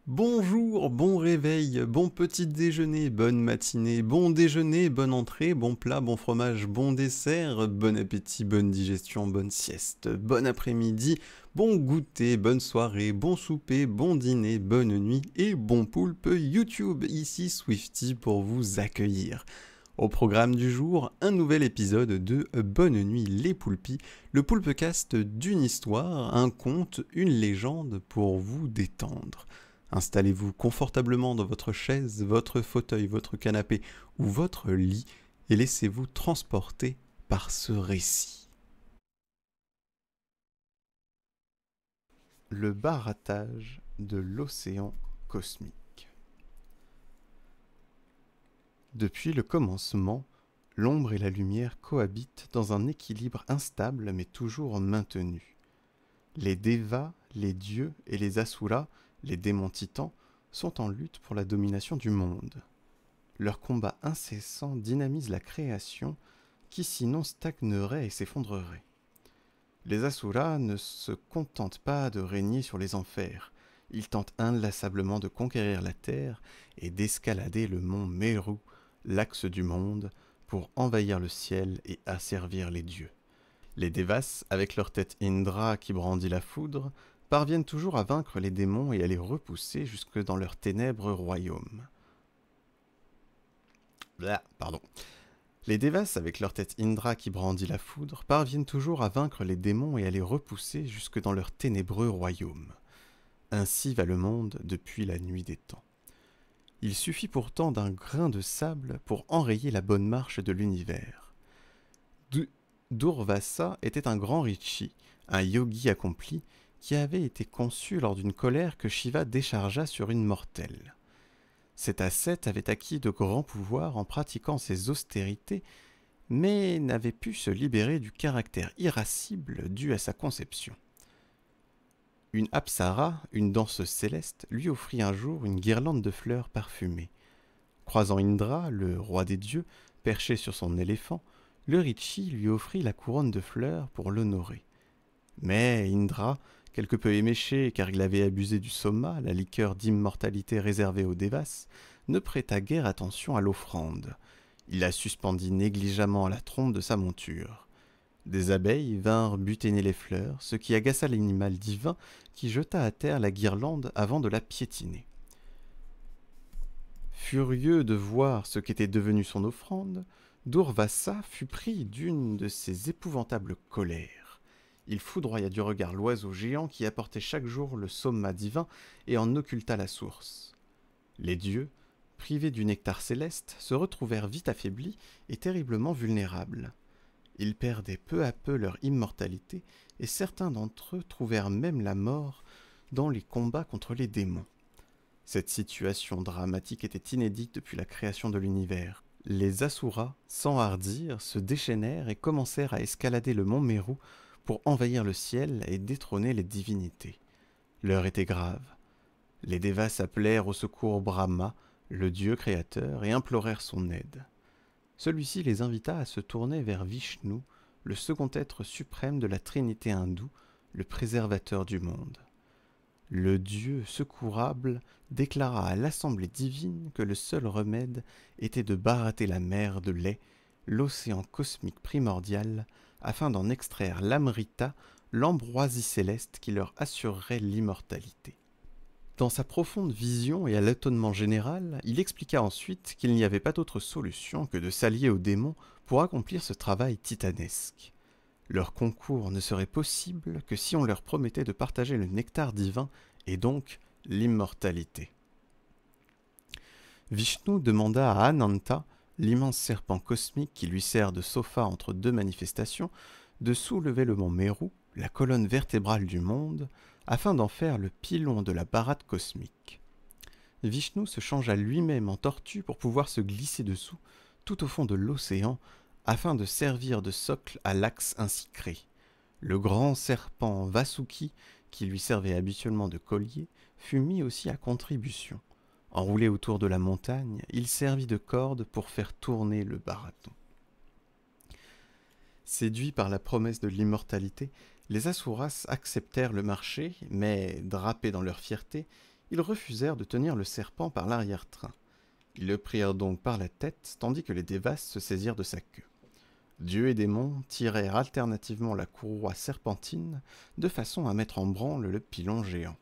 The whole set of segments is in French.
Bonjour, bon réveil, bon petit déjeuner, bonne matinée, bon déjeuner, bonne entrée, bon plat, bon fromage, bon dessert, bon appétit, bonne digestion, bonne sieste, bon après-midi, bon goûter, bonne soirée, bon souper, bon dîner, bonne nuit et bon poulpe YouTube. Ici Swifty pour vous accueillir. Au programme du jour, un nouvel épisode de Bonne nuit les poulpis, le poulpecast d'une histoire, un conte, une légende pour vous détendre. Installez-vous confortablement dans votre chaise, votre fauteuil, votre canapé ou votre lit et laissez-vous transporter par ce récit. Le barattage de l'océan cosmique. Depuis le commencement, l'ombre et la lumière cohabitent dans un équilibre instable mais toujours maintenu. Les Devas, les dieux et les Asuras, les démons titans, sont en lutte pour la domination du monde. Leur combat incessant dynamise la création qui sinon stagnerait et s'effondrerait. Les Asuras ne se contentent pas de régner sur les enfers, ils tentent inlassablement de conquérir la terre et d'escalader le mont Meru, l'axe du monde, pour envahir le ciel et asservir les dieux. Les Devas, avec leur tête Indra qui brandit la foudre, parviennent toujours à vaincre les démons et à les repousser jusque dans leur ténèbres royaume. Pardon. Les Devas, avec leur tête Indra qui brandit la foudre, parviennent toujours à vaincre les démons et à les repousser jusque dans leur ténébreux royaume. Ainsi va le monde depuis la nuit des temps. Il suffit pourtant d'un grain de sable pour enrayer la bonne marche de l'univers. Durvasa était un grand rishi, un yogi accompli, qui avait été conçu lors d'une colère que Shiva déchargea sur une mortelle. Cet ascète avait acquis de grands pouvoirs en pratiquant ses austérités, mais n'avait pu se libérer du caractère irascible dû à sa conception. Une apsara, une danseuse céleste, lui offrit un jour une guirlande de fleurs parfumées. Croisant Indra, le roi des dieux, perché sur son éléphant, le rishi lui offrit la couronne de fleurs pour l'honorer. Mais Indra, quelque peu éméché car il avait abusé du soma, la liqueur d'immortalité réservée aux Devas, ne prêta guère attention à l'offrande. Il la suspendit négligemment à la trompe de sa monture. Des abeilles vinrent buténer les fleurs, ce qui agaça l'animal divin qui jeta à terre la guirlande avant de la piétiner. Furieux de voir ce qu'était devenue son offrande, Durvasa fut pris d'une de ces épouvantables colères. Il foudroya du regard l'oiseau géant qui apportait chaque jour le soma divin et en occulta la source. Les dieux, privés du nectar céleste, se retrouvèrent vite affaiblis et terriblement vulnérables. Ils perdaient peu à peu leur immortalité et certains d'entre eux trouvèrent même la mort dans les combats contre les démons. Cette situation dramatique était inédite depuis la création de l'univers. Les Asuras s'enhardirent, se déchaînèrent et commencèrent à escalader le mont Meru pour envahir le ciel et détrôner les divinités. L'heure était grave. Les Devas appelèrent au secours Brahma, le dieu créateur, et implorèrent son aide. Celui-ci les invita à se tourner vers Vishnu, le second être suprême de la trinité hindoue, le préservateur du monde. Le dieu secourable déclara à l'assemblée divine que le seul remède était de barater la mer de lait, l'océan cosmique primordial, afin d'en extraire l'amrita, l'ambroisie céleste qui leur assurerait l'immortalité. Dans sa profonde vision et à l'étonnement général, il expliqua ensuite qu'il n'y avait pas d'autre solution que de s'allier aux démons pour accomplir ce travail titanesque. Leur concours ne serait possible que si on leur promettait de partager le nectar divin et donc l'immortalité. Vishnu demanda à Ananta, l'immense serpent cosmique qui lui sert de sofa entre deux manifestations, de soulever le mont Meru, la colonne vertébrale du monde, afin d'en faire le pilon de la baratte cosmique. Vishnu se changea lui-même en tortue pour pouvoir se glisser dessous, tout au fond de l'océan, afin de servir de socle à l'axe ainsi créé. Le grand serpent Vasuki, qui lui servait habituellement de collier, fut mis aussi à contribution. Enroulé autour de la montagne, il servit de corde pour faire tourner le baraton. Séduits par la promesse de l'immortalité, les Asuras acceptèrent le marché, mais, drapés dans leur fierté, ils refusèrent de tenir le serpent par l'arrière-train. Ils le prirent donc par la tête, tandis que les Devas se saisirent de sa queue. Dieu et démons tirèrent alternativement la courroie serpentine, de façon à mettre en branle le pylône géant.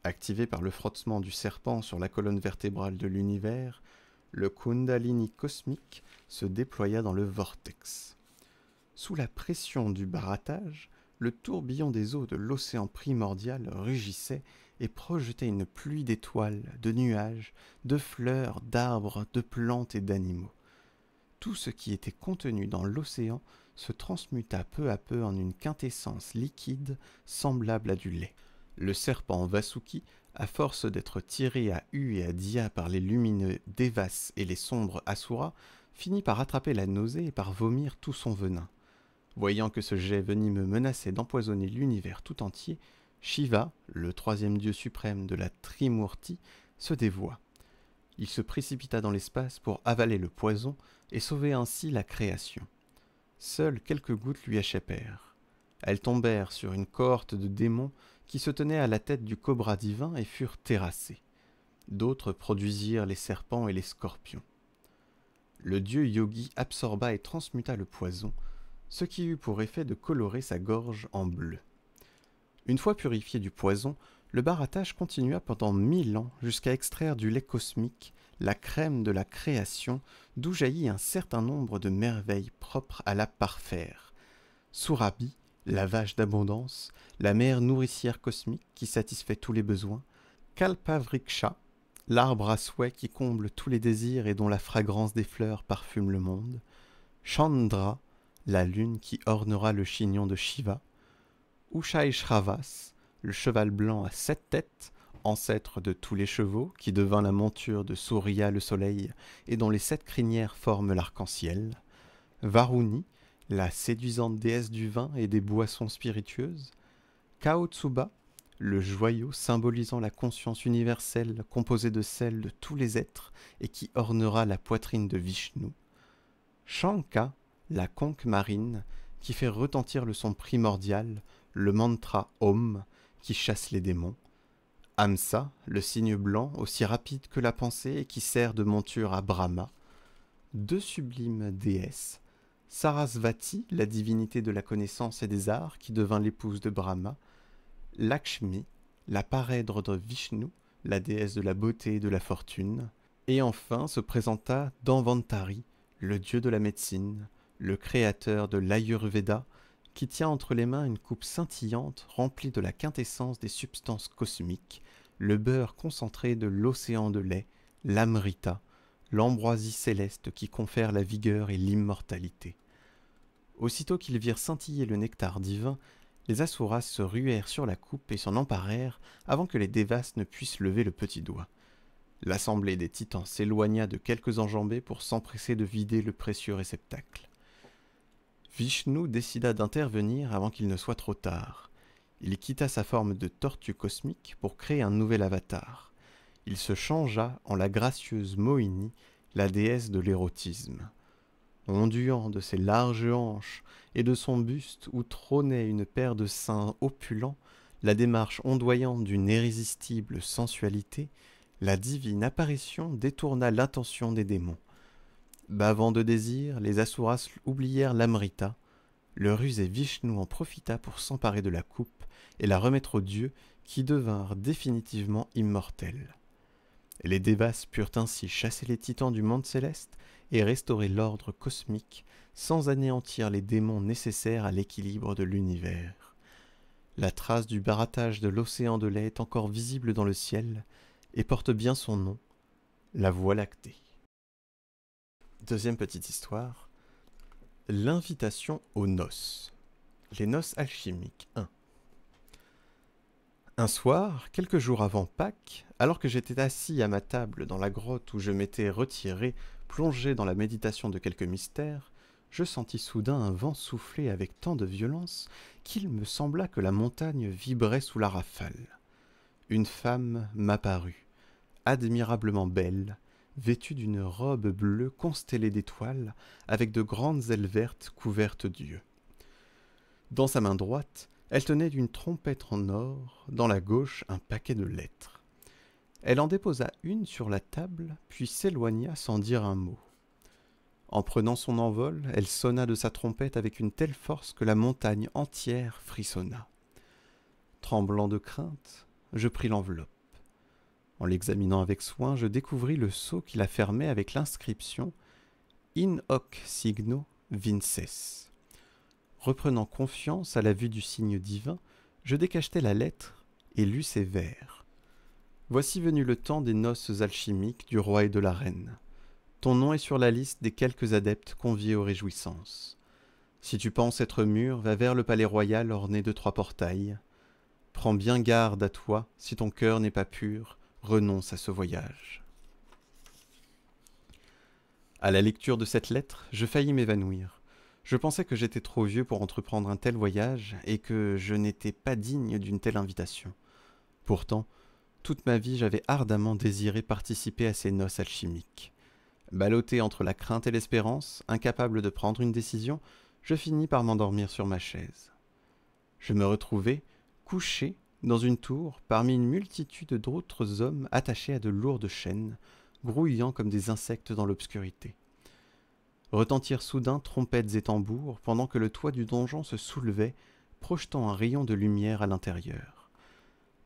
Activé par le frottement du serpent sur la colonne vertébrale de l'univers, le Kundalini cosmique se déploya dans le vortex. Sous la pression du barattage, le tourbillon des eaux de l'océan primordial rugissait et projetait une pluie d'étoiles, de nuages, de fleurs, d'arbres, de plantes et d'animaux. Tout ce qui était contenu dans l'océan se transmuta peu à peu en une quintessence liquide semblable à du lait. Le serpent Vasuki, à force d'être tiré à Hu et à Dia par les lumineux Devas et les sombres Asuras, finit par attraper la nausée et par vomir tout son venin. Voyant que ce jet venimeux menaçait d'empoisonner l'univers tout entier, Shiva, le troisième dieu suprême de la Trimurti, se dévoua. Il se précipita dans l'espace pour avaler le poison et sauver ainsi la création. Seules quelques gouttes lui échappèrent. Elles tombèrent sur une cohorte de démons qui se tenaient à la tête du cobra divin et furent terrassés. D'autres produisirent les serpents et les scorpions. Le dieu Yogi absorba et transmuta le poison, ce qui eut pour effet de colorer sa gorge en bleu. Une fois purifié du poison, le barattage continua pendant 1000 ans jusqu'à extraire du lait cosmique la crème de la création, d'où jaillit un certain nombre de merveilles propres à la parfaire. Surabhi, la vache d'abondance, la mère nourricière cosmique qui satisfait tous les besoins, Kalpavriksha, l'arbre à souhait qui comble tous les désirs et dont la fragrance des fleurs parfume le monde, Chandra, la lune qui ornera le chignon de Shiva, Ushaishravas, le cheval blanc à 7 têtes, ancêtre de tous les chevaux, qui devint la monture de Surya le soleil et dont les 7 crinières forment l'arc-en-ciel, Varuni, la séduisante déesse du vin et des boissons spiritueuses, Kaotsuba, le joyau symbolisant la conscience universelle composée de celle de tous les êtres et qui ornera la poitrine de Vishnu, Shanka, la conque marine, qui fait retentir le son primordial, le mantra Om, qui chasse les démons, Hamsa, le cygne blanc, aussi rapide que la pensée et qui sert de monture à Brahma, 2 sublimes déesses, Sarasvati, la divinité de la connaissance et des arts, qui devint l'épouse de Brahma, Lakshmi, la parèdre de Vishnu, la déesse de la beauté et de la fortune, et enfin se présenta Dhanvantari, le dieu de la médecine, le créateur de l'Ayurveda, qui tient entre les mains une coupe scintillante remplie de la quintessence des substances cosmiques, le beurre concentré de l'océan de lait, l'amrita, l'ambroisie céleste qui confère la vigueur et l'immortalité. Aussitôt qu'ils virent scintiller le nectar divin, les Asuras se ruèrent sur la coupe et s'en emparèrent avant que les Devas ne puissent lever le petit doigt. L'assemblée des titans s'éloigna de quelques enjambées pour s'empresser de vider le précieux réceptacle. Vishnu décida d'intervenir avant qu'il ne soit trop tard. Il quitta sa forme de tortue cosmique pour créer un nouvel avatar. Il se changea en la gracieuse Mohini, la déesse de l'érotisme. Onduant de ses larges hanches et de son buste où trônait une paire de seins opulents, la démarche ondoyante d'une irrésistible sensualité, la divine apparition détourna l'attention des démons. Bavant de désir, les Asuras oublièrent l'Amrita. Le rusé Vishnu en profita pour s'emparer de la coupe et la remettre aux dieux qui devinrent définitivement immortels. Les Devas purent ainsi chasser les titans du monde céleste et restaurer l'ordre cosmique sans anéantir les démons nécessaires à l'équilibre de l'univers. La trace du barattage de l'océan de lait est encore visible dans le ciel et porte bien son nom, la Voie lactée. Deuxième petite histoire. L'invitation aux noces. Les noces alchimiques 1. Un soir, quelques jours avant Pâques, alors que j'étais assis à ma table dans la grotte où je m'étais retiré, plongé dans la méditation de quelques mystères, je sentis soudain un vent souffler avec tant de violence qu'il me sembla que la montagne vibrait sous la rafale. Une femme m'apparut, admirablement belle, vêtue d'une robe bleue constellée d'étoiles, avec de grandes ailes vertes couvertes d'yeux. Dans sa main droite, elle tenait une trompette en or, dans la gauche un paquet de lettres. Elle en déposa une sur la table, puis s'éloigna sans dire un mot. En prenant son envol, elle sonna de sa trompette avec une telle force que la montagne entière frissonna. Tremblant de crainte, je pris l'enveloppe. En l'examinant avec soin, je découvris le sceau qui la fermait avec l'inscription « In hoc signo vinces ». Reprenant confiance à la vue du signe divin, je décachetai la lettre et lus ces vers. « Voici venu le temps des noces alchimiques du roi et de la reine. Ton nom est sur la liste des quelques adeptes conviés aux réjouissances. Si tu penses être mûr, va vers le palais royal orné de 3 portails. Prends bien garde à toi, si ton cœur n'est pas pur, renonce à ce voyage. » À la lecture de cette lettre, je faillis m'évanouir. Je pensais que j'étais trop vieux pour entreprendre un tel voyage et que je n'étais pas digne d'une telle invitation. Pourtant, toute ma vie, j'avais ardemment désiré participer à ces noces alchimiques. Ballotté entre la crainte et l'espérance, incapable de prendre une décision, je finis par m'endormir sur ma chaise. Je me retrouvai, couché, dans une tour, parmi une multitude d'autres hommes attachés à de lourdes chaînes, grouillant comme des insectes dans l'obscurité. Retentirent soudain trompettes et tambours, pendant que le toit du donjon se soulevait, projetant un rayon de lumière à l'intérieur.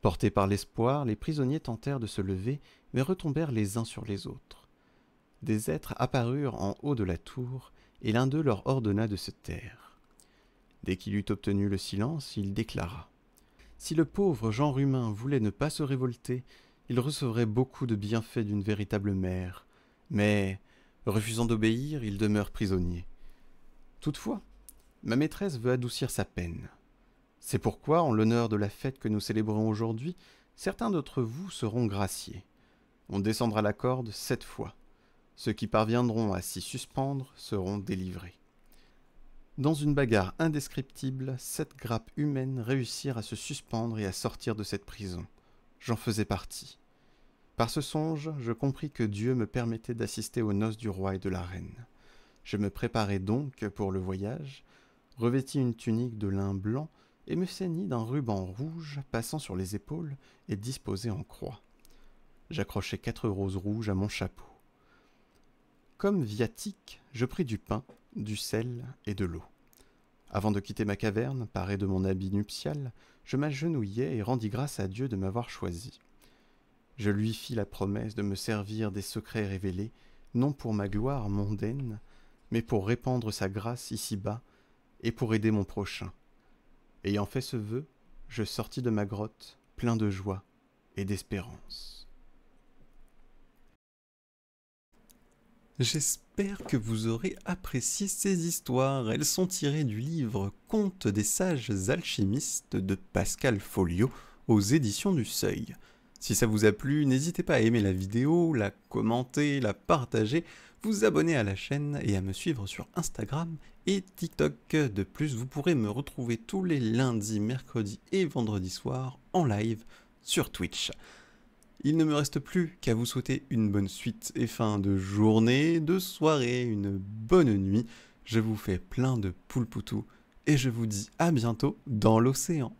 Portés par l'espoir, les prisonniers tentèrent de se lever, mais retombèrent les uns sur les autres. Des êtres apparurent en haut de la tour, et l'un d'eux leur ordonna de se taire. Dès qu'il eut obtenu le silence, il déclara : « Si le pauvre Jean Rumain voulait ne pas se révolter, il recevrait beaucoup de bienfaits d'une véritable mère, mais, refusant d'obéir, il demeure prisonnier. Toutefois, ma maîtresse veut adoucir sa peine. C'est pourquoi, en l'honneur de la fête que nous célébrons aujourd'hui, certains d'entre vous seront graciés. On descendra la corde 7 fois. Ceux qui parviendront à s'y suspendre seront délivrés. » Dans une bagarre indescriptible, 7 grappes humaines réussirent à se suspendre et à sortir de cette prison. J'en faisais partie. Par ce songe, je compris que Dieu me permettait d'assister aux noces du roi et de la reine. Je me préparai donc pour le voyage, revêtis une tunique de lin blanc et me ceignis d'un ruban rouge passant sur les épaules et disposé en croix. J'accrochai 4 roses rouges à mon chapeau. Comme viatique, je pris du pain, du sel et de l'eau. Avant de quitter ma caverne, paré de mon habit nuptial, je m'agenouillai et rendis grâce à Dieu de m'avoir choisi. Je lui fis la promesse de me servir des secrets révélés, non pour ma gloire mondaine, mais pour répandre sa grâce ici-bas et pour aider mon prochain. Ayant fait ce vœu, je sortis de ma grotte, plein de joie et d'espérance. J'espère que vous aurez apprécié ces histoires. Elles sont tirées du livre Contes des sages alchimistes de Pascal Folliot aux éditions du Seuil. Si ça vous a plu, n'hésitez pas à aimer la vidéo, la commenter, la partager, vous abonner à la chaîne et à me suivre sur Instagram et TikTok. De plus, vous pourrez me retrouver tous les lundis, mercredis et vendredis soirs en live sur Twitch. Il ne me reste plus qu'à vous souhaiter une bonne suite et fin de journée, de soirée, une bonne nuit. Je vous fais plein de poulpoutou et je vous dis à bientôt dans l'océan.